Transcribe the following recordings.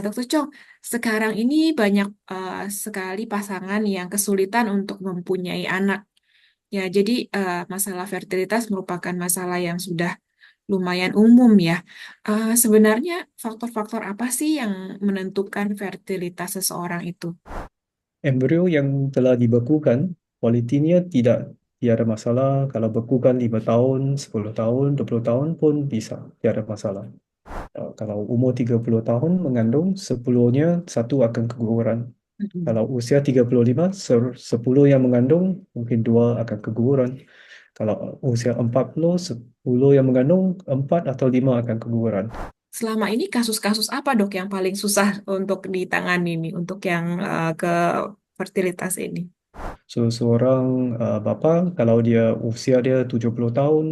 Dokter Chong, sekarang ini banyak sekali pasangan yang kesulitan untuk mempunyai anak. Ya, jadi masalah fertilitas merupakan masalah yang sudah lumayan umum ya. Sebenarnya faktor-faktor apa sih yang menentukan fertilitas seseorang itu? Embrio yang telah dibekukan, kualitinya tiada masalah. Kalau bekukan 5 tahun, 10 tahun, 20 tahun pun bisa, tiada masalah. Kalau umur 30 tahun mengandung, 10-nya satu akan keguguran. Mm-mm. Kalau usia 35, 10 yang mengandung, mungkin dua akan keguguran. Kalau usia 40, 10 yang mengandung, 4 atau 5 akan keguguran. Selama ini kasus-kasus apa dok yang paling susah untuk ditangani nih untuk yang ke fertilitas ini? Seorang bapa, kalau usia dia 70 tahun,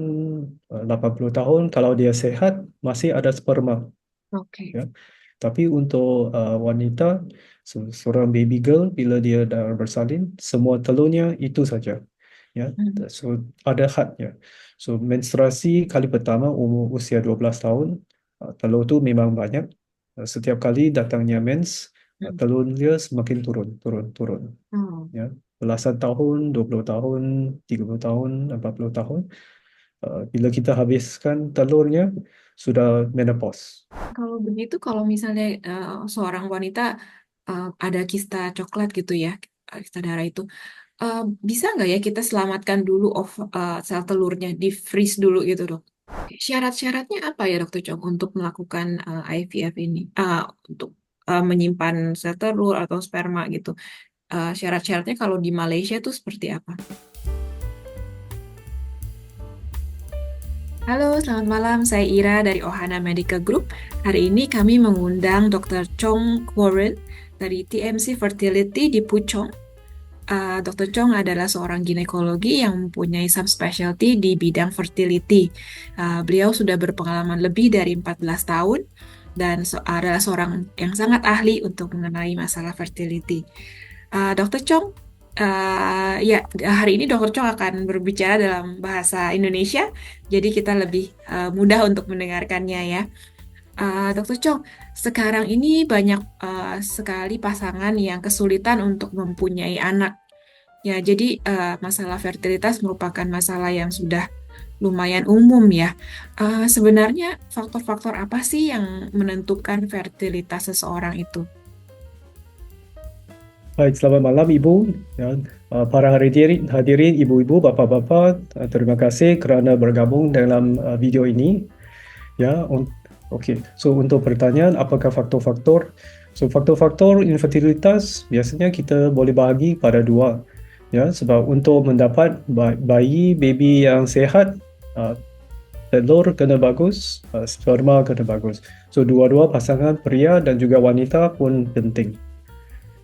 80 tahun, kalau dia sehat, masih ada sperma. Oke. Ya. Tapi untuk wanita, seorang baby girl, bila dia dah bersalin, semua telurnya itu saja. Ya. Hmm. So, ada hadnya. So, menstruasi kali pertama umur usia 12 tahun, telur tu memang banyak. Setiap kali datangnya mens, Hmm. telur dia semakin turun, turun, turun. Oh. Ya. Belasan tahun, 20 tahun, 30 tahun, 40 tahun. Bila kita habiskan telurnya, sudah menopause. Kalau begitu, kalau misalnya seorang wanita ada kista coklat gitu ya, kista darah itu, eh, bisa nggak ya kita selamatkan dulu sel telurnya, di freeze dulu gitu dok? Oke, syarat-syaratnya apa ya dokter Cong untuk melakukan IVF ini, untuk menyimpan sel telur atau sperma gitu? Syarat-syaratnya kalau di Malaysia tuh seperti apa? Halo, selamat malam. Saya Ira dari Ohana Medical Group. Hari ini kami mengundang Dr. Chong Warren dari TMC Fertility di Puchong. Dr. Chong adalah seorang ginekologi yang mempunyai subspecialty di bidang fertility. Beliau sudah berpengalaman lebih dari 14 tahun dan adalah seorang yang sangat ahli untuk mengenai masalah fertility. Dr. Chong, ya hari ini Dr. Chong akan berbicara dalam bahasa Indonesia, jadi kita lebih mudah untuk mendengarkannya ya. Dr. Chong, sekarang ini banyak sekali pasangan yang kesulitan untuk mempunyai anak. Ya, jadi masalah fertilitas merupakan masalah yang sudah lumayan umum ya. Sebenarnya faktor-faktor apa sih yang menentukan fertilitas seseorang itu? Baik, selamat malam Ibu. Ya, para hadirin Ibu-ibu, Bapak-bapak, terima kasih kerana bergabung dalam video ini. Ya, okey. So untuk pertanyaan, apakah faktor-faktor? So faktor-faktor infertilitas biasanya kita boleh bahagi pada dua. Ya, sebab untuk mendapat bayi, baby yang sehat, uh, telur kena bagus, sperma kena bagus. So dua-dua pasangan pria dan juga wanita pun penting.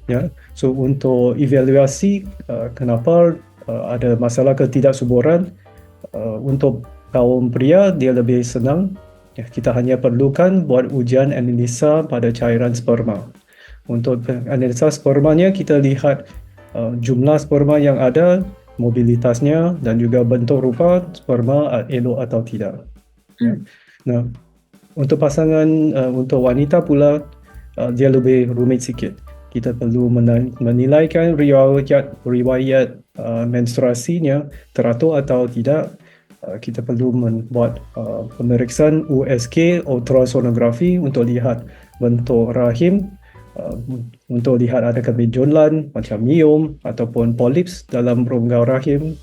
Ya, so untuk evaluasi kenapa ada masalah ketidaksuburan, untuk kaum pria dia lebih senang. Ya, kita hanya perlukan buat ujian analisa pada cairan sperma. Untuk analisa spermanya kita lihat jumlah sperma yang ada, mobilitasnya dan juga bentuk rupa sperma elok atau tidak. Ya. Hmm. Nah, untuk pasangan untuk wanita pula dia lebih rumit sikit. Kita perlu menilaikan riwayat menstruasinya teratur atau tidak. Kita perlu membuat pemeriksaan USG ultrasonografi untuk lihat bentuk rahim, uh, untuk lihat adakah benjolan macam miom ataupun polips dalam rongga rahim.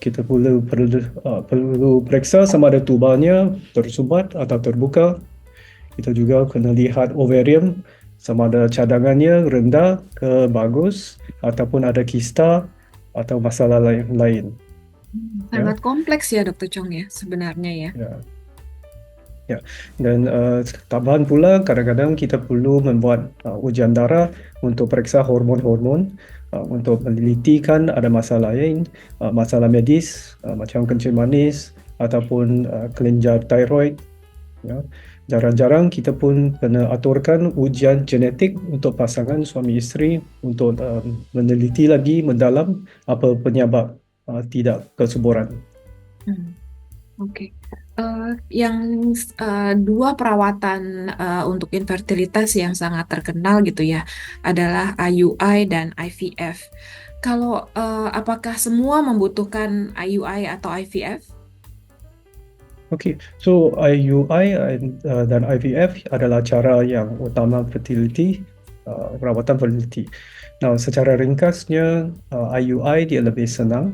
Kita perlu periksa sama ada tubalnya tersumbat atau terbuka. Kita juga kena lihat ovarium sama ada cadangannya rendah ke bagus ataupun ada kista atau masalah lain. Ya, Sangat kompleks ya Dokter Chong ya sebenarnya ya. ya, ya. Dan tambahan pula kadang-kadang kita perlu membuat ujian darah untuk periksa hormon-hormon, untuk menelitikan ada masalah lain, masalah medis macam kencing manis ataupun kelenjar tiroid. Ya. Jarang-jarang kita pun kena aturkan ujian genetik untuk pasangan suami isteri untuk meneliti lagi mendalam apa penyebab tidak kesuburan. Hmm. Oke. Yang dua perawatan untuk infertilitas yang sangat terkenal gitu ya adalah IUI dan IVF. Kalau apakah semua membutuhkan IUI atau IVF? Okey, so IUI dan IVF adalah cara yang utama fertility, rawatan fertility. Nah, secara ringkasnya, IUI dia lebih senang,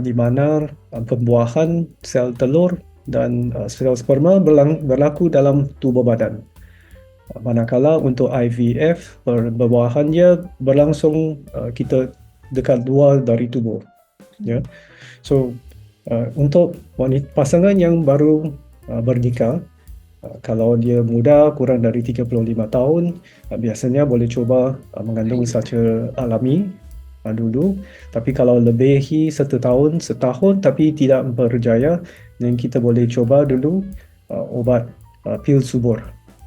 di mana pembuahan sel telur dan sel sperma berlaku dalam tubuh badan. Manakala untuk IVF, pembuahannya berlangsung kita dekat luar dari tubuh. Ya. So, untuk pasangan yang baru bernikah, kalau dia muda kurang dari 35 tahun, biasanya boleh cuba mengandung IUI. secara alami dulu. Tapi kalau lebihi setahun tapi tidak berjaya, dan kita boleh cuba dulu ubat pil subur.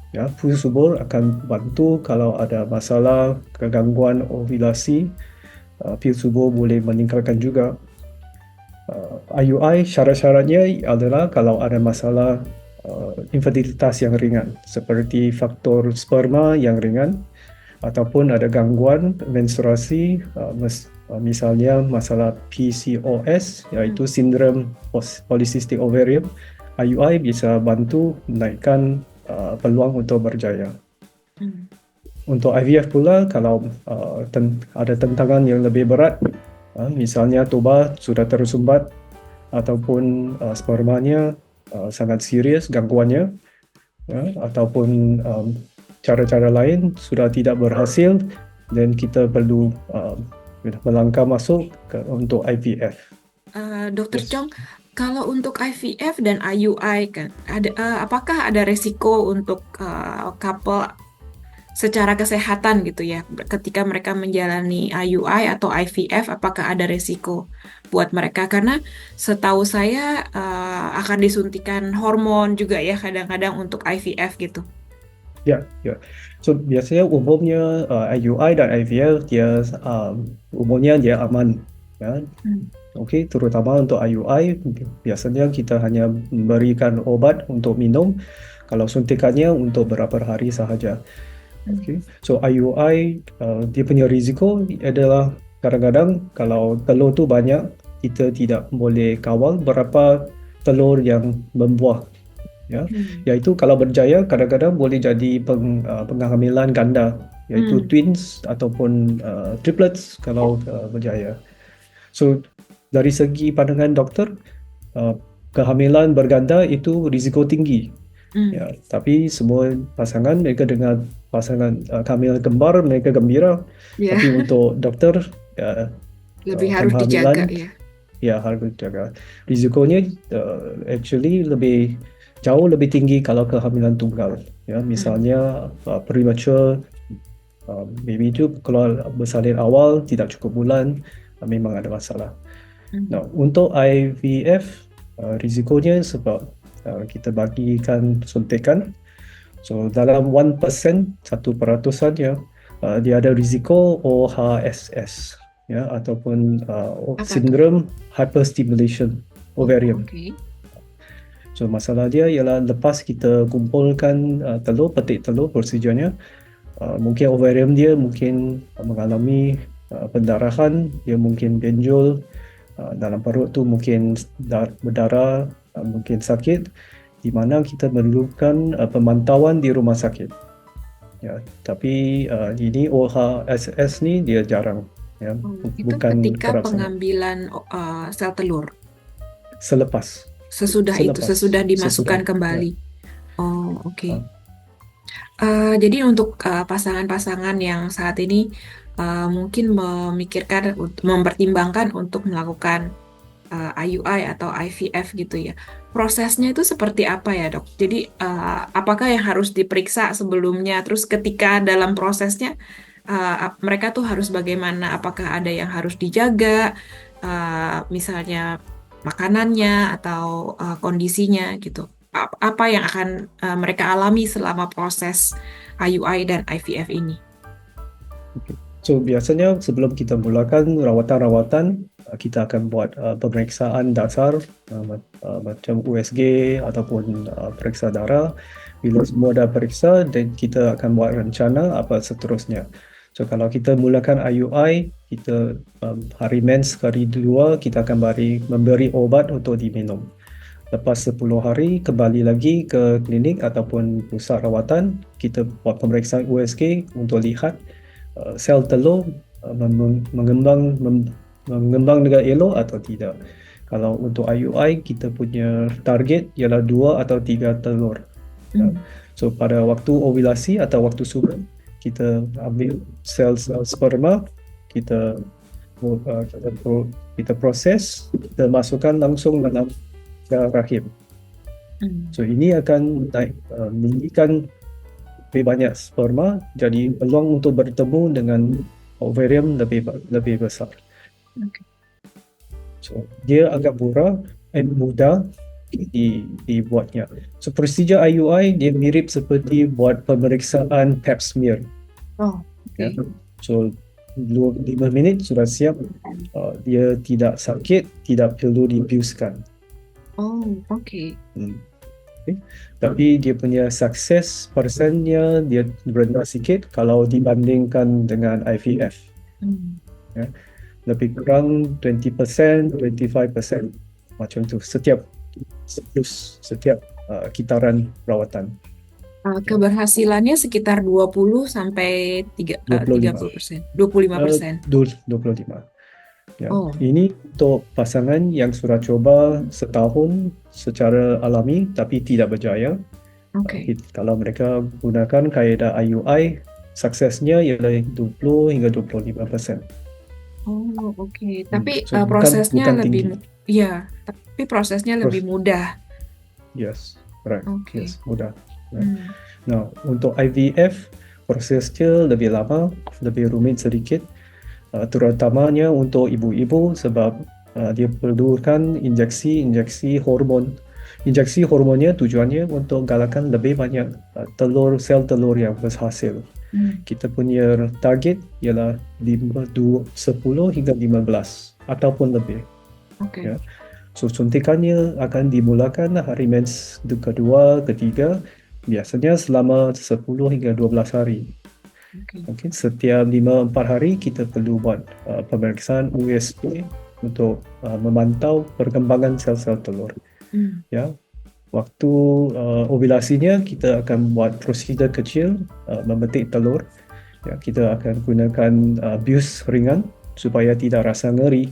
Ya, pil subur akan bantu kalau ada masalah kegangguan ovulasi. Pil subur boleh meningkatkan juga. IUI syarat-syaratnya adalah kalau ada masalah infertilitas yang ringan seperti faktor sperma yang ringan ataupun ada gangguan menstruasi, misalnya masalah PCOS Hmm. iaitu sindrom polycystic ovarium. IUI bisa bantu menaikkan peluang untuk berjaya. Hmm. Untuk IVF pula, kalau ada tentangan yang lebih berat, misalnya tuba sudah tersumbat ataupun spermanya sangat serius gangguannya, ya, ataupun cara-cara lain sudah tidak berhasil, dan kita perlu melangkah masuk untuk IVF. Dokter Yes. Chong, kalau untuk IVF dan IUI kan apakah ada resiko untuk couple secara kesehatan gitu ya ketika mereka menjalani IUI atau IVF, apakah ada resiko buat mereka? Karena setahu saya akan disuntikan hormon juga ya kadang-kadang untuk IVF gitu. Ya, ya. So biasanya umumnya IUI dan IVF dia umumnya dia aman, ya. Hmm. Okey, terutama untuk IUI biasanya kita hanya memberikan obat untuk minum. Kalau suntikannya untuk beberapa hari sahaja. Hmm. Okey. So IUI dia punya risiko adalah kadang-kadang kalau telur tu banyak, kita tidak boleh kawal berapa telur yang membuah. Ya, Hmm. iaitu kalau berjaya kadang-kadang boleh jadi penghamilan ganda, iaitu Hmm. twins ataupun triplets kalau berjaya. So dari segi pandangan doktor, uh, kehamilan berganda itu risiko tinggi. Hmm. Ya, tapi semua pasangan mereka dengan pasangan kehamilan kembar mereka gembira. Ya, Tapi untuk doktor, uh, lebih harus dijaga penghamilan ya. ya harus jaga. Risikonya actually jauh lebih tinggi kalau kehamilan tunggal. Ya, Hmm. misalnya premature baby itu kalau bersalin awal tidak cukup bulan, memang ada masalah. Hmm. Nah, untuk IVF, risikonya sebab kita bagikan suntikan. So, dalam 1%, 1% ya, dia ada risiko OHSS, ya, ataupun Apa tuh? sindrom hyperstimulation Oh, ovarium. oke. So, masalah dia ialah lepas kita kumpulkan petik telur prosedurnya, mungkin ovarium dia mungkin mengalami pendarahan, dia mungkin benjol, dalam perut tu mungkin berdarah, mungkin sakit, di mana kita memerlukan pemantauan di rumah sakit. Ya, tapi ini OHSS ni dia jarang, ya, Oh, itu bukan ketika kerap sangat. pengambilan sel telur. Selepas, Sesudah itu, selepas, sesudah sesudah. dimasukkan Ya. kembali. Oh, oke. Uh, Jadi untuk pasangan-pasangan yang saat ini mungkin memikirkan, mempertimbangkan untuk melakukan IUI atau IVF gitu ya. Prosesnya itu seperti apa ya, Dok? Jadi apakah yang harus diperiksa sebelumnya? Terus ketika dalam prosesnya mereka tuh harus bagaimana? Apakah ada yang harus dijaga, misalnya makanannya atau kondisinya gitu? Apa yang akan mereka alami selama proses IUI dan IVF ini? okay. So biasanya sebelum kita mulakan rawatan-rawatan, kita akan buat pemeriksaan dasar macam USG ataupun periksa darah. Bila semua dah periksa, dan kita akan buat rencana apa seterusnya. So kalau kita mulakan IUI, kita hari mens hari 2 kita akan memberi obat untuk diminum. Lepas 10 hari kembali lagi ke klinik ataupun pusat rawatan, kita buat pemeriksaan USG untuk lihat sel telur mengembang dengan elok atau tidak. Kalau untuk IUI, kita punya target ialah 2 atau 3 telur. So pada waktu ovulasi atau waktu subur, kita ambil sel-sel sperma, kita proses, kita masukkan langsung dalam sel rahim. So ini akan meninggikan lebih banyak sperma, jadi peluang untuk bertemu dengan ovarium lebih besar. So dia agak mudah dibuatnya. So prosedur IUI dia mirip seperti buat pemeriksaan pap smear. Okay. So 5 minit sudah siap. Dia tidak sakit, tidak perlu dibiuskan. Okay. Tapi dia punya sukses persennya dia rendah sikit kalau dibandingkan dengan IVF. Lebih kurang 20%, 25% macam tu setiap kitaran rawatan. Keberhasilannya sekitar 20 sampai 30%. 25%. 25. Ini untuk pasangan yang sudah coba setahun secara alami tapi tidak berjaya. Kalau mereka gunakan kaedah IUI, suksesnya ialah 20 hingga 25%. Tapi So, prosesnya bukan lebih tinggi. tapi prosesnya lebih mudah. Yes, right. Yes, mudah. Nah, untuk IVF prosesnya lebih lama, lebih rumit sedikit, terutamanya untuk ibu-ibu sebab dia perlukan injeksi hormon. Injeksi hormonnya tujuannya untuk galakkan lebih banyak sel telur yang berhasil. Kita punya target ialah 10 hingga 15 ataupun lebih. So suntikannya akan dimulakan hari mens kedua, ketiga, biasanya selama 10 hingga 12 hari. Setiap 5-4 hari kita perlu buat pemeriksaan USG untuk memantau perkembangan sel-sel telur. Waktu ovulasinya kita akan buat prosedur kecil memetik telur. Kita akan gunakan bius ringan supaya tidak rasa ngeri.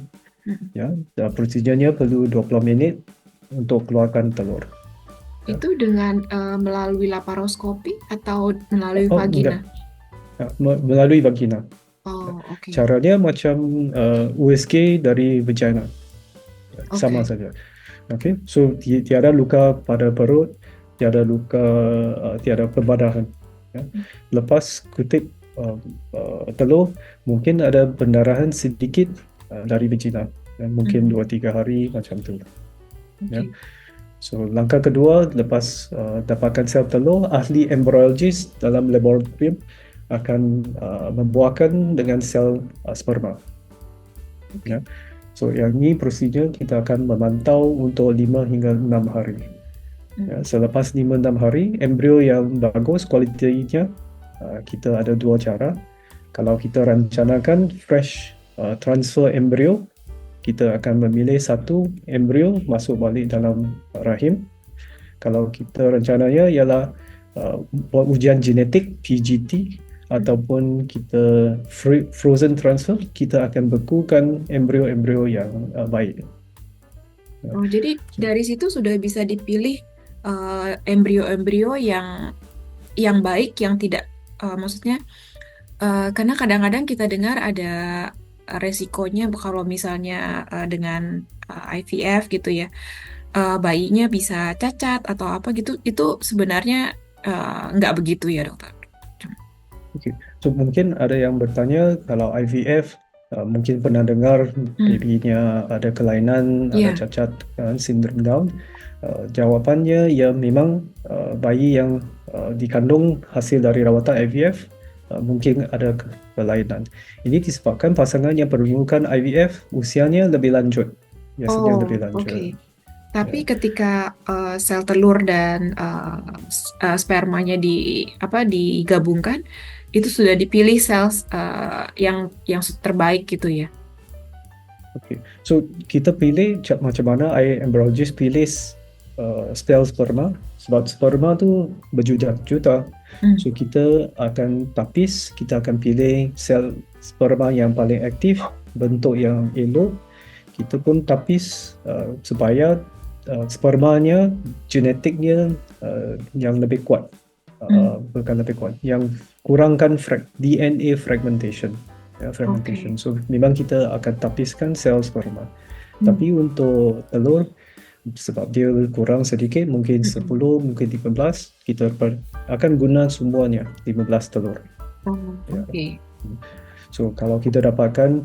Prosedurnya perlu 20 minit untuk keluarkan telur. Itu dengan melalui laparoskopi atau melalui vagina? Melalui vagina. Caranya macam USG dari vagina. Sama saja. So tiada luka pada perut, tiada pembadahan. Lepas kutip telur, mungkin ada pendarahan sedikit dari vagina. Mungkin 2-3 hari macam tu. So langkah kedua, lepas dapatkan sel telur, ahli embryologis dalam laboratorium akan membuahkan dengan sel sperma. So yang ini prosedur kita akan memantau untuk 5 hingga 6 hari. Selepas 5-6 hari, embrio yang bagus kualitinya, kita ada 2 cara. Kalau kita rencanakan fresh transfer embrio, kita akan memilih satu embrio masuk balik dalam rahim. Kalau kita rencananya ialah buat ujian genetik PGT ataupun kita frozen transfer, kita akan bekukan embrio-embrio yang baik. Jadi dari situ sudah bisa dipilih embrio-embrio yang baik, yang tidak maksudnya karena kadang-kadang kita dengar ada resikonya kalau misalnya dengan IVF gitu ya, bayinya bisa cacat atau apa gitu. Itu sebenarnya nggak begitu ya, dokter? So mungkin ada yang bertanya kalau IVF mungkin pernah dengar babynya ada kelainan, ada cacat, sindrom Down. Jawabannya ya memang bayi yang dikandung hasil dari rawatan IVF mungkin ada kelainan. Ini disebabkan pasangan yang perlukan IVF usianya lebih lanjut, biasanya lebih Oh, oke. lanjut. Tapi Ya. ketika sel telur dan spermanya digabungkan, itu sudah dipilih sel yang terbaik gitu ya. Okay. So kita pilih macam mana embryologist pilih sel sperma, sebab sperma tu berjuta-juta. Hmm. So kita akan tapis, kita akan pilih sel sperma yang paling aktif, bentuk yang elok. Kita pun tapis supaya spermanya, genetiknya yang lebih kuat. Hmm. Bukan lebih kuat, yang kurangkan DNA fragmentation. Ya, Oke. fragmentation. So memang kita akan tapiskan sel sperma. Hmm. Tapi untuk telur, sebab dia kurang sedikit, mungkin Mm-mm. 10, mungkin 15, kita akan guna semuanya 15 telur. Oh, Ya. oke. So kalau kita dapatkan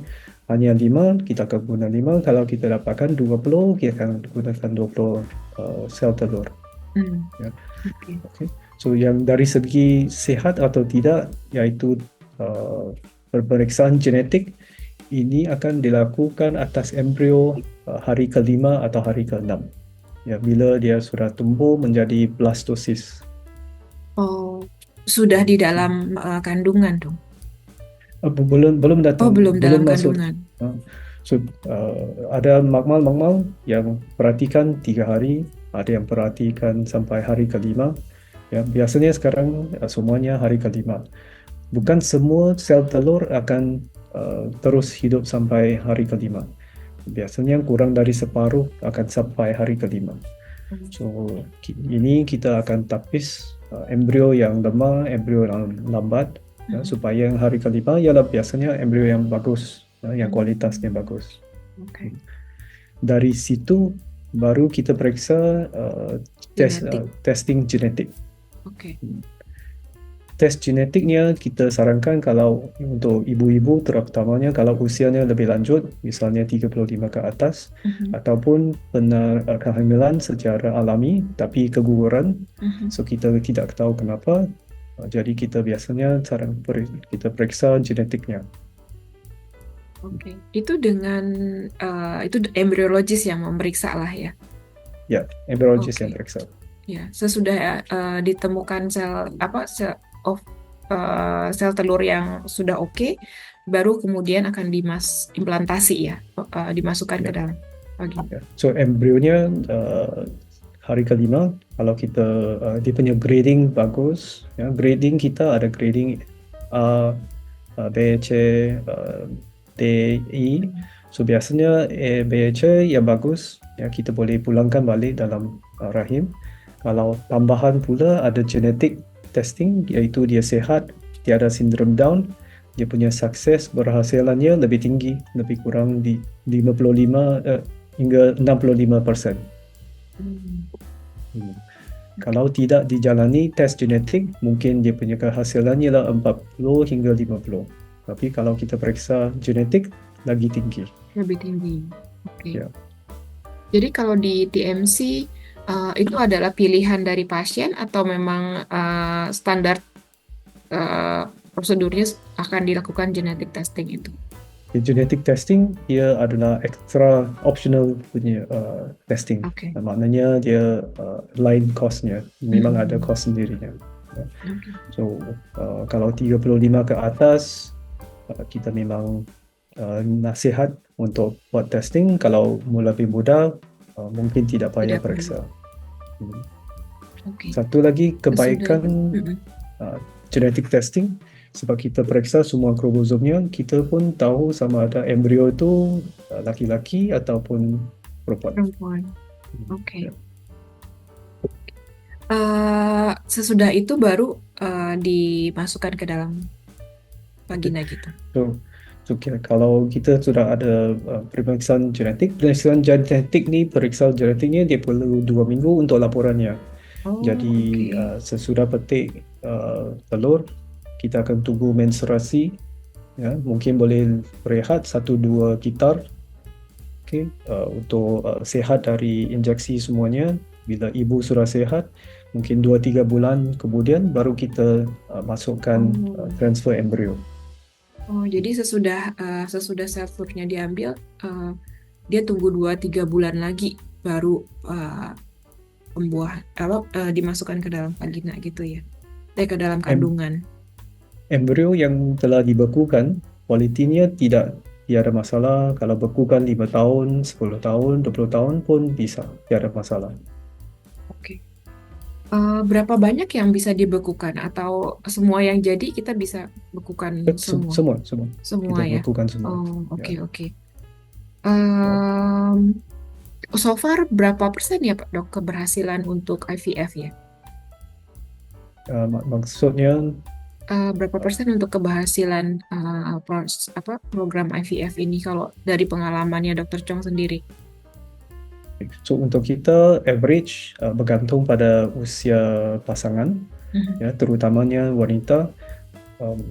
hanya 5, kita akan guna 5. Kalau kita dapatkan 20, kita akan gunakan 20 sel telur. Hmm. Ya. Oke. Okay. So yang dari segi sihat atau tidak, iaitu pemeriksaan genetik, ini akan dilakukan atas embrio hari ke-5 atau hari ke-6. Ya, bila dia sudah tumbuh menjadi blastosis. Oh, sudah di dalam kandungan dong. Belum belum Oh, datang, belum dalam belum masuk. kandungan. Uh, So ada makmal yang perhatikan 3 hari, ada yang perhatikan sampai hari ke-5. Ya, biasanya sekarang semuanya hari ke-5. Bukan semua sel telur akan terus hidup sampai hari ke-5. Biasanya kurang dari separuh akan sampai hari ke-5. Hmm. So ini kita akan tapis embrio yang lemah, embrio yang lambat, ya, Mm-mm. supaya yang hari ke-5 ialah biasanya embrio yang bagus, yang kualitasnya Hmm. bagus. Oke. Dari situ baru kita periksa Genetik. testing genetik. Oke. Tes genetiknya kita sarankan kalau untuk ibu-ibu, terutamanya kalau usianya lebih lanjut, misalnya 35 ke atas, Mhm. ataupun pernah kehamilan secara alami tapi keguguran, Mhm. so kita tidak tahu kenapa, jadi kita biasanya kita periksa genetiknya. Oke. Itu dengan itu embriologis yang memeriksa lah ya. Ya, embryologist yang Oke. periksa. Ya, sesudah ditemukan sel telur yang sudah oke, baru kemudian akan implantasi ya, dimasukkan ke Ya, dalam vagina. ya. So embryonya hari ke-5, kalau kita dia punya grading bagus, ya, grading kita ada grading A, B, C, D, E. Hmm. So biasanya B, C yang bagus, ya kita boleh pulangkan balik dalam rahim. Kalau tambahan pula ada genetic testing, iaitu dia sihat, tiada sindrom Down, dia punya sukses berhasilannya lebih tinggi, lebih kurang di 55 hingga 65%. Hmm. Hmm. Oke. Kalau tidak dijalani tes genetik, mungkin dia punya kehasilannya lah 40 hingga 50. Tapi kalau kita periksa genetik, lagi tinggi. Lebih tinggi. Oke. Ya. Jadi kalau di TMC itu adalah pilihan dari pasien atau memang standar eh, prosedurnya akan dilakukan genetic testing itu? Di genetic testing, dia adalah extra optional punya testing. Oke. Maknanya dia lain costnya. Memang ada Hmm. cost sendirinya. Ya. Oke. So, kalau 35 ke atas, kita memang nasihat untuk buat testing. Kalau lebih muda, mungkin tidak payah Tidak perlu. periksa. Hmm. Oke. Satu lagi Sesudah. kebaikan Mm-mm. genetic testing, sebab kita periksa semua kromosomnya, kita pun tahu sama ada embrio itu laki-laki ataupun perempuan. Perempuan. Ya. Oke. Sesudah itu baru dimasukkan ke dalam vagina gitu. So, kalau kita sudah ada pemeriksaan genetik ni, periksa genetiknya dia perlu 2 minggu untuk laporannya. Oh, Jadi oke. sesudah petik telur, kita akan tunggu menstruasi, ya, mungkin boleh rehat 1-2 gitar, okay, untuk sihat dari injeksi semuanya. Bila ibu sudah sihat, mungkin 2-3 bulan kemudian baru kita masukkan Oh, transfer embrio. jadi sesudah sel surnya diambil, eh, dia tunggu 2-3 bulan lagi baru dimasukkan ke dalam vagina gitu ya, ke dalam Em- kandungan. Embrio yang telah dibekukan, kualitinya tiada masalah. Kalau bekukan 5 tahun, 10 tahun, 20 tahun pun bisa, tiada masalah. Oke. Berapa banyak yang bisa dibekukan atau semua yang jadi kita bisa bekukan semua? Semua. Semua Kita ya. bekukan semua. Oh, Ya, oke oke. ya. Em, so far berapa persen ya Pak Dok keberhasilan untuk IVF ya? Maksudnya Berapa persen untuk keberhasilan program IVF ini kalau dari pengalamannya Dokter Chong sendiri? so untuk kita average bergantung pada usia pasangan, Mhm. ya, terutamanya wanita.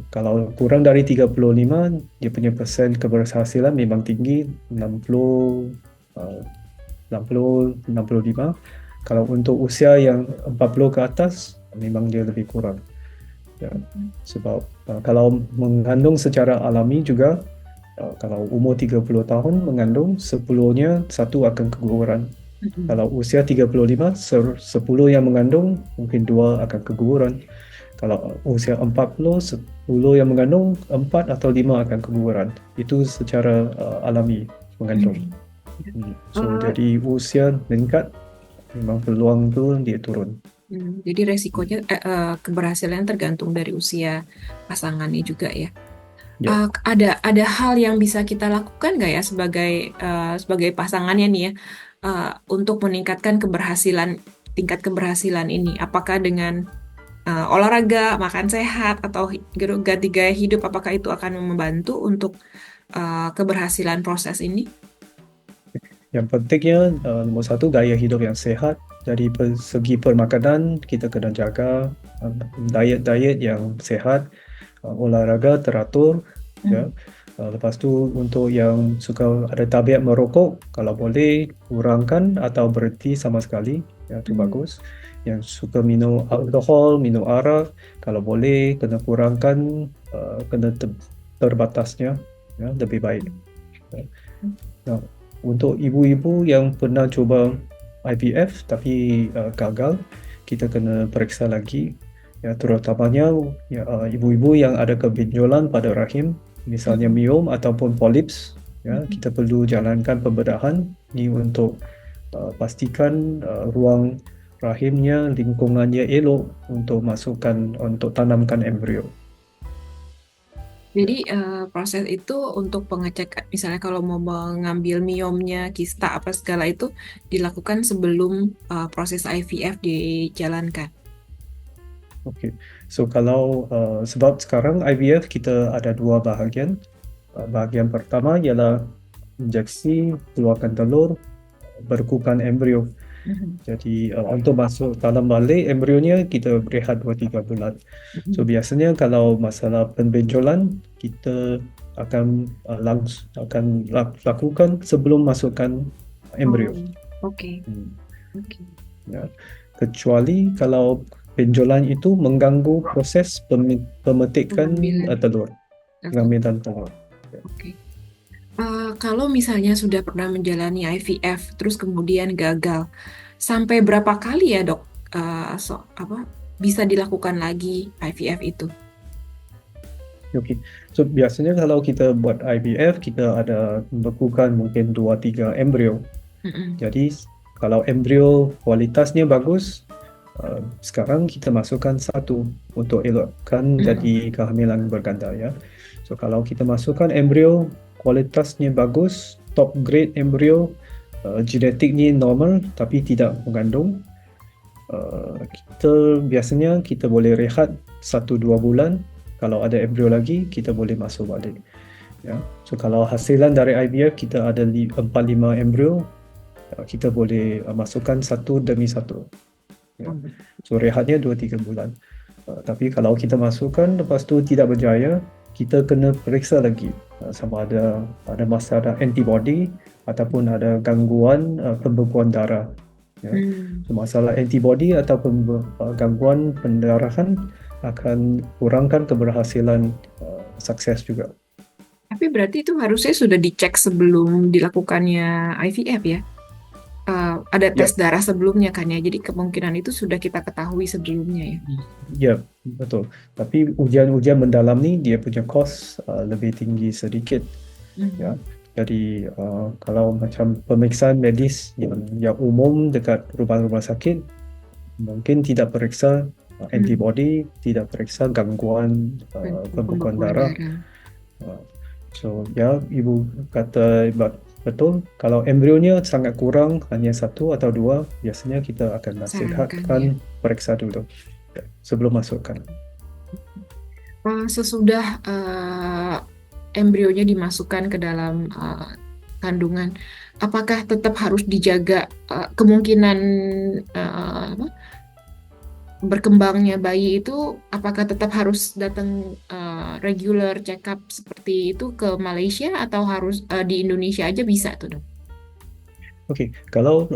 Kalau kurang dari 35, dia punya persen keberhasilan memang tinggi, 60, uh, 60, 65. Kalau untuk usia yang 40 ke atas, memang dia lebih kurang. Ya, sebab kalau mengandung secara alami juga, kalau umur 30 tahun mengandung, 10-nya satu akan keguguran. Mhm. Kalau usia 35, 10 yang mengandung, mungkin dua akan keguguran. Kalau usia 40, 10 yang mengandung, 4 atau 5 akan keguguran. Itu secara alami mengandung. Mhm. So, Eh, jadi usia meningkat, memang peluang tu dia turun. jadi resikonya keberhasilan tergantung dari usia pasangannya juga ya. Ya, Ada hal yang bisa kita lakukan nggak ya sebagai pasangannya nih ya, untuk meningkatkan tingkat keberhasilan ini? Apakah dengan olahraga, makan sehat, atau ganti gaya hidup? Apakah itu akan membantu untuk keberhasilan proses ini? yang pentingnya nombor satu gaya hidup yang sehat. Dari segi permakanan kita kena jaga diet yang sehat, olahraga teratur, ya. Hmm. Lepas tu untuk yang suka ada tabiat merokok, kalau boleh kurangkan atau berhenti sama sekali, ya itu Hmm. bagus. Yang suka minum alkohol, minum arak, kalau boleh kena kurangkan, kena terbatasnya, ya lebih baik. Ya. Nah, untuk ibu-ibu yang pernah cuba IVF tapi gagal, kita kena periksa lagi. Ya, terutamanya ya, ibu-ibu yang ada kebenjolan pada rahim, misalnya Hmm. miom ataupun polips, ya, Hmm. kita perlu jalankan pembedahan ini untuk pastikan ruang rahimnya, lingkungannya elok untuk tanamkan embrio. Jadi Ya. proses itu untuk pengecekan, misalnya kalau mau mengambil miomnya, kista apa segala itu dilakukan sebelum proses IVF dijalankan. Oke, so kalau sebab sekarang IVF kita ada dua bahagian. Bahagian pertama ialah injeksi, keluarkan telur, bekukan embrio. Mhm. Jadi untuk masuk dalam balik embrionya kita berehat 2-3 bulan. So Mhm. biasanya kalau masalah pembenjolan kita akan lakukan sebelum masukkan embrio. Oh, oke, Hmm, oke. ya. Kecuali kalau benjolan itu mengganggu proses pemetikan Pengambilan. telur, Oke. pengambilan telur. Ya. Oke. Kalau misalnya sudah pernah menjalani IVF, terus kemudian gagal, sampai berapa kali ya dok, apa bisa dilakukan lagi IVF itu? Oke, so biasanya kalau kita buat IVF, kita ada bekukan mungkin 2-3 embrio. Mm-mm. Jadi kalau embrio kualitasnya bagus, sekarang kita masukkan satu untuk elokkan Mm-mm. jadi kehamilan berganda, ya. So kalau kita masukkan embrio kualitasnya bagus, top grade embrio, genetiknya normal tapi tidak mengandung, kita boleh rehat 1-2 bulan. Kalau ada embrio lagi, kita boleh masuk balik. Ya. So kalau hasilan dari IVF kita ada 4-5 embrio, kita boleh masukkan satu demi satu. Ya. So rehatnya 2-3 bulan. Tapi kalau kita masukkan lepas tu tidak berjaya, kita kena periksa lagi sama ada masalah antibody ataupun ada gangguan pembekuan darah. Ya. Hmm. So, masalah antibody atau gangguan pendarahan akan kurangkan keberhasilan sukses juga. Tapi berarti itu harusnya sudah dicek sebelum dilakukannya IVF ya? Ada tes Ya, darah sebelumnya kan ya, jadi kemungkinan itu sudah kita ketahui sebelumnya ya. ya, betul. Tapi ujian-ujian mendalam ni dia punya kos lebih tinggi sedikit. Ya. Mhm. Jadi kalau macam pemeriksaan medis yang umum dekat rumah-rumah sakit mungkin tidak periksa Hmm. antibody, tidak periksa gangguan pembekuan Pembekuan darah. darah. Uh, So ya, ibu kata betul. Kalau embrionya sangat kurang, hanya satu atau dua, biasanya kita akan Sarankan ya. nasihatkan periksa dulu ya, sebelum masukkan. Sesudah embrionya dimasukkan ke dalam kandungan, apakah tetap harus dijaga kemungkinan apa, berkembangnya bayi itu? Apakah tetap harus datang regular check up seperti itu ke Malaysia atau harus di Indonesia aja bisa tuh dok? Okey, kalau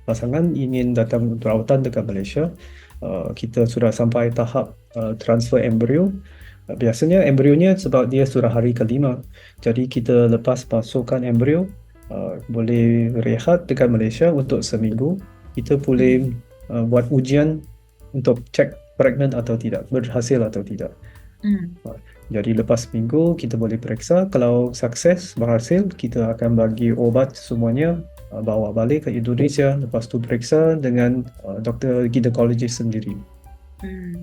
pasangan ingin datang perawatan dekat Malaysia, kita sudah sampai tahap transfer embrio. Biasanya embrionya sebab dia sudah hari kelima, jadi kita lepas masukkan embrio, boleh rehat dekat Malaysia untuk seminggu. Kita boleh Hmm. buat ujian untuk cek pregnant atau tidak, berhasil atau tidak. Hmm. Jadi lepas minggu kita boleh periksa, kalau sukses berhasil kita akan bagi obat semuanya, bawa balik ke Indonesia, lepas tu periksa dengan doktor ginekologis sendiri.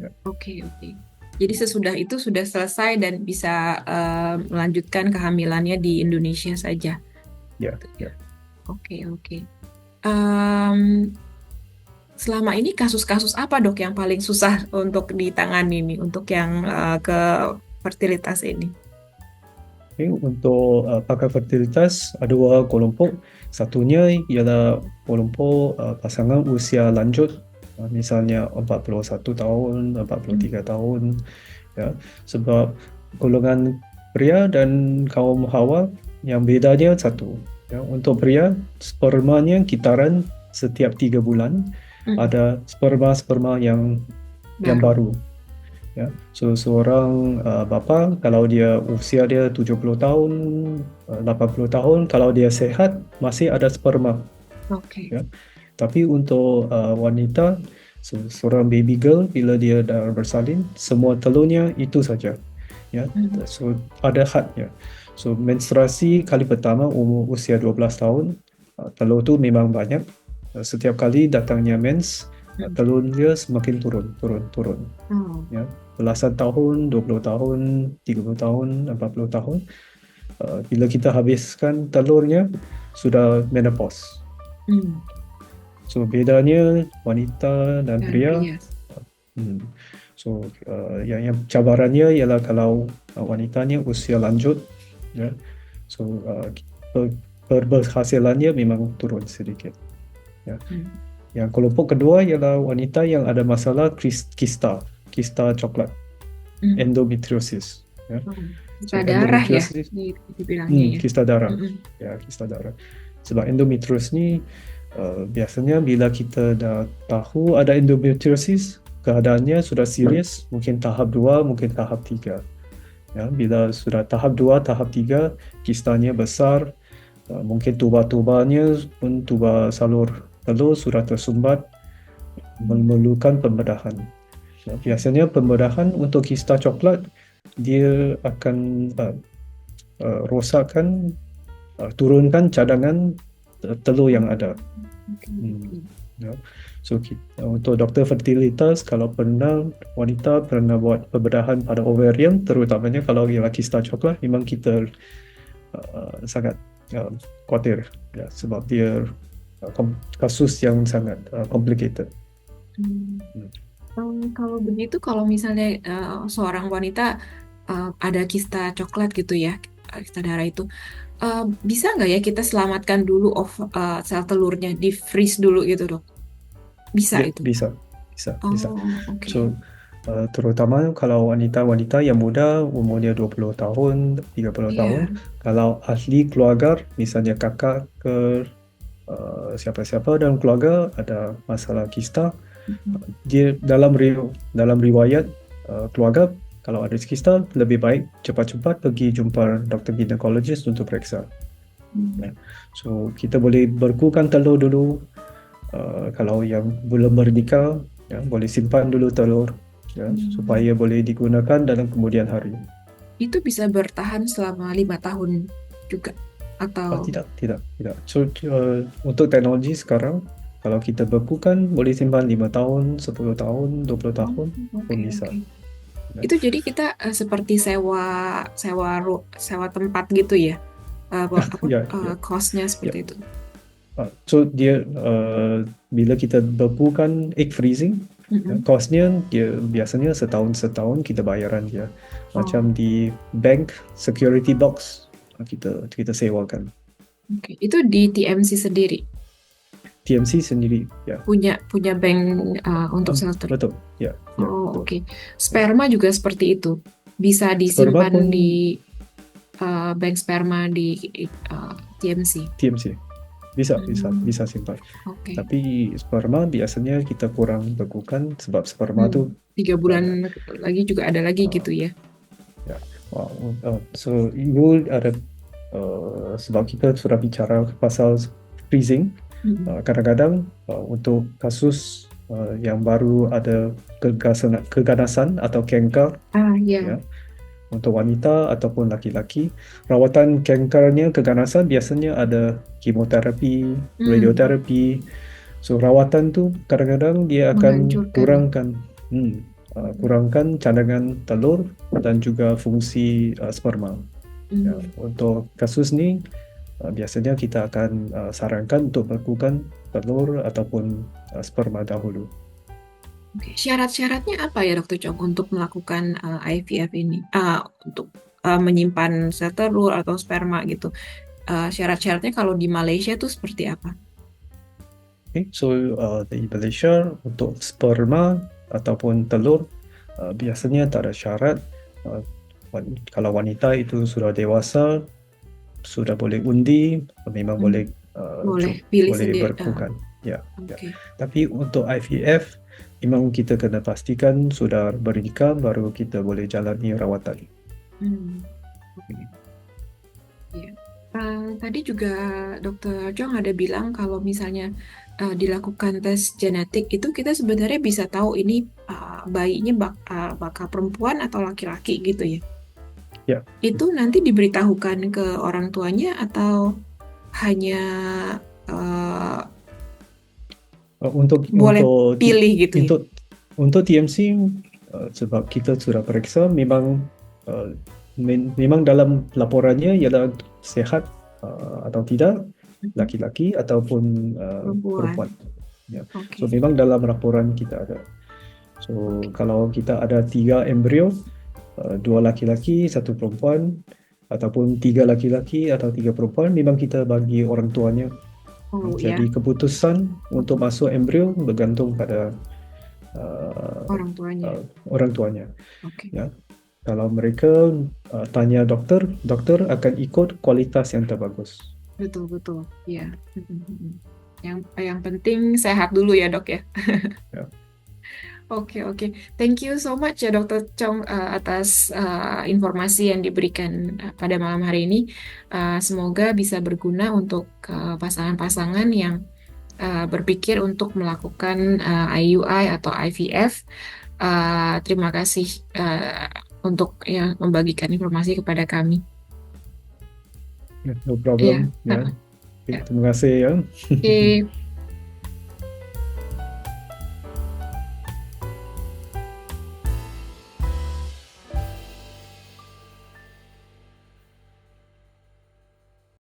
Ya, Oke, oke. Jadi sesudah itu sudah selesai dan bisa melanjutkan kehamilannya di Indonesia saja. ya, Gitu ya. ya. Oke, oke. Em, Selama ini kasus-kasus apa dok yang paling susah untuk ditangani nih untuk yang ke fertilitas ini? Okay, untuk pakar fertilitas ada dua kelompok. Satunya ialah kelompok pasangan usia lanjut, misalnya 41 tahun, 43 tahun. Ya, sebab golongan pria dan kaum hawa yang bedanya satu. Ya, untuk pria, spermanya kitaran setiap 3 bulan. Hmm, Ada sperma-sperma yang baru. baru. Ya, so seorang bapa kalau dia usia dia 70 tahun, 80 tahun, kalau dia sehat masih ada sperma. Oke. Ya. Tapi untuk wanita, seorang baby girl bila dia dah bersalin, semua telurnya itu saja. Ya, Hmm, so ada hadnya. So menstruasi kali pertama umur usia 12 tahun, telur tu memang banyak. Setiap kali datangnya mens, hmm. telur dia semakin turun. Oh, Ya, belasan tahun, 20 tahun, 30 tahun, 40 tahun. Bila kita habiskan telurnya, sudah menopause. hmm. So bedanya wanita dan Dan pria. pria. Hmm. So yang cabarannya ialah kalau wanitanya usia lanjut, ya. So berhasilannya memang turun sedikit. Ya. Hmm. Yang kelompok kedua ialah wanita yang ada masalah kista coklat, Hmm. endometriosis. Ya. Oh, So buta darah ya endometriosis, dibilangnya ya. kista darah, Hmm. ya kista darah. Sebab endometriosis ni biasanya bila kita dah tahu ada endometriosis, keadaannya sudah serius, mungkin tahap 2, mungkin tahap 3. Ya, bila sudah tahap 2, tahap 3, kistanya besar, mungkin tuba-tubanya pun tuba salur telur sudah tersumbat, memerlukan pembedahan. Ya, biasanya pembedahan untuk kista coklat dia akan rosakkan, turunkan cadangan telur yang ada. Oke, Hmm. oke. Ya. So untuk doktor fertilitas, kalau pernah wanita pernah buat pembedahan pada ovarium, terutamanya kalau ialah kista coklat, memang kita sangat khawatir, ya, sebab dia kasus yang sangat complicated. Hmm. Hmm. Kalau begitu, kalau misalnya seorang wanita ada kista coklat gitu ya, kista darah itu, bisa nggak ya kita selamatkan dulu sel telurnya, di freeze dulu gitu dok? Bisa Ya, itu. bisa. Oh, oke. So terutama kalau wanita-wanita yang muda, umurnya 20 tahun, 30 tahun, Iya. kalau ahli keluarga, misalnya kakak ke siapa-siapa dalam keluarga ada masalah kista, Mhm. dia dalam riwayat keluarga, kalau ada kista lebih baik cepat-cepat pergi jumpa doktor ginekologis untuk periksa. Hmm. Ya. So kita boleh bekukan telur dulu. Kalau yang belum bernikah, ya, boleh simpan dulu telur, ya, Hmm. supaya boleh digunakan dalam kemudian hari. Itu bisa bertahan selama 5 tahun juga atau Tidak, tidak, tidak. So, untuk teknologi sekarang, kalau kita bekukan boleh simpan 5 tahun, 10 tahun, 20 oh, tahun pun oke bisa. oke. Ya, Itu jadi kita seperti sewa sewa sewa tempat gitu ya. Apa ya, ya, cost-nya ya. seperti itu. So dia bila kita bekukan egg freezing, ya, Mm-mm. costnya dia biasanya setahun kita bayaran dia. Oh, Macam di bank security box kita sewakan. oke. Itu di TMC sendiri TMC sendiri, ya. punya punya bank untuk shelter. Betul, ya, ya, Oh, betul. oke. Ya. Sperma juga seperti itu. Bisa Sperma disimpan pun di bank sperma di TMC. TMC bisa bisa Hmm, bisa simpan. oke. Tapi sperma biasanya kita kurang bekukan sebab sperma Hmm, tu 3 bulan uh, lagi juga ada lagi uh, gitu ya. ya. So ibu ada sebab kita sudah bicara pasal freezing, Mm-mm. kadang-kadang untuk kasus yang baru ada keganasan atau kanker, Ah, ya. ya, untuk wanita ataupun laki-laki, rawatan kankernya keganasan biasanya ada kemoterapi, Hmm, radioterapi. So rawatan tu kadang-kadang dia akan menghancurkan. hmm, Hmm, kurangkan cadangan telur dan juga fungsi sperma. Ya, hmm. untuk kasus ni biasanya kita akan sarankan untuk melakukan telur ataupun sperma dahulu. Oke. Syarat-syaratnya apa ya Dokter Chong untuk melakukan IVF ini? Untuk menyimpan sel telur atau sperma gitu. Syarat-syaratnya kalau di Malaysia tuh seperti apa? Okay, so di Malaysia untuk sperma ataupun telur biasanya tak ada syarat. Uh, Kalau wanita itu sudah dewasa, sudah boleh undi, memang Hmm, boleh boleh pilih boleh sendiri. berkukan. Ya, ya. Oke. Tapi untuk IVF, memang kita kena pastikan sudah bernikah baru kita boleh jalani rawatan. Hmm, oke. Iya. Tadi juga Dokter Chong ada bilang kalau misalnya dilakukan tes genetik itu kita sebenarnya bisa tahu ini bayinya bakal perempuan atau laki-laki gitu ya. Ya, Itu nanti diberitahukan ke orang tuanya atau hanya eh, untuk boleh untuk T- pilih gitu ya. untuk TMC, sebab kita sudah periksa memang uh, memang dalam laporannya ialah sehat atau tidak, Mhm. laki-laki ataupun Perempuan. perempuan. Ya. So Oke. memang dalam laporan kita ada. So Oke. kalau kita ada 3 embrio, 2 laki-laki, 1 perempuan, ataupun 3 laki-laki atau 3 perempuan, memang kita bagi orang tuanya. Oh Jadi ya, keputusan untuk masuk embrio bergantung pada uh, orang tuanya. orang tuanya. Oke. Ya, kalau mereka tanya dokter, dokter akan ikut kualitas yang terbagus. Betul betul. Ya. Mhm. Yang penting sehat dulu ya dok ya. Ya, Oke, oke. Thank you so much ya Dokter Chong atas informasi yang diberikan pada malam hari ini. Semoga bisa berguna untuk pasangan-pasangan yang berpikir untuk melakukan IUI atau IVF. Terima kasih untuk yang membagikan informasi kepada kami. no problem. Ya, Ya, terima kasih ya. oke.